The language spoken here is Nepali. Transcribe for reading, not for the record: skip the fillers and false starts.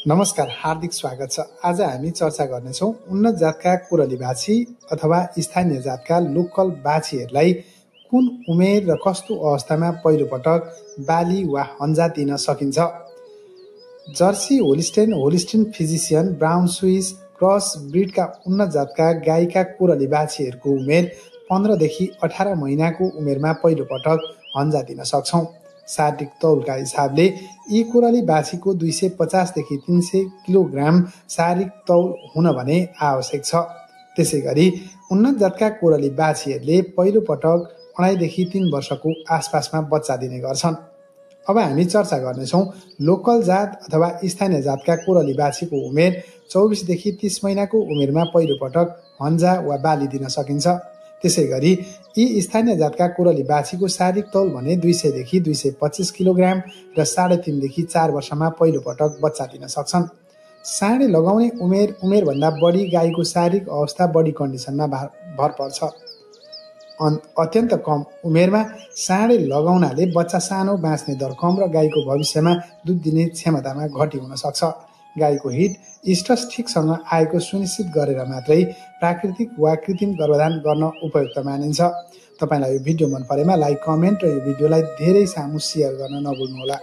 नमस्कार, हार्दिक स्वागत छ। आज हामी चर्चा गर्नेछौँ उन्नत जातका कोरली बाछी अथवा स्थानीय जातका लोकल बाछीहरूलाई कुन उमेर र कस्तो अवस्थामा पहिलो पटक बाली वा हन्जा दिन सकिन्छ। Jersey Holstein Friesian, Brown Swiss cross ब्रिडका उन्नत जातका गाईका कोरली बाछीहरूको उमेर 15 देखि 18 महिनाको उमेरमा पहिलो पटक हन्जा दिन सक्छौँ। शारीरिक तौलका हिसाबले यी कोरली बाछीको 250 देखि 300 किलोग्राम शारीरिक तौल हुन भने आवश्यक छ। त्यसै गरी उन्नत जातका कोरली बाछीहरूले पहिलो पटक 2.5 देखि 3 वर्षको आसपासमा बच्चा दिने गर्छन्। अब हामी चर्चा गर्नेछौँ लोकल जात अथवा स्थानीय जातका कोरली बाछीको उमेर 24 देखि 30 महिनाको उमेरमा पहिलो पटक हन्जा वा बाली दिन सकिन्छ। त्यसै गरी यी स्थानीय जातका कोरली बाछीको शारीरिक तौल भने 200 देखि 225 किलोग्राम र 3.5 देखि 4 वर्षमा पहिलो पटक बच्चा दिन सक्छन्। साँडे लगाउने उमेरभन्दा बढी गाईको शारीरिक अवस्था बडी कन्डिसनमा भर पर्छ। अत्यन्त कम उमेरमा साँडे लगाउनाले बच्चा सानो बाँच्ने दर कम र गाईको भविष्यमा दुध दिने क्षमतामा घटी हुन सक्छ। गाईको हिट स्ट्रस ठिकसँग आएको सुनिश्चित गरेर मात्रै प्राकृतिक वा कृत्रिम गर्भधान गर्न उपयुक्त मानिन्छ। तपाईलाई यो भिडियो मन परेमा लाइक, कमेन्ट र यो भिडियोलाई धेरै सामु सेयर गर्न नभुल्नुहोला।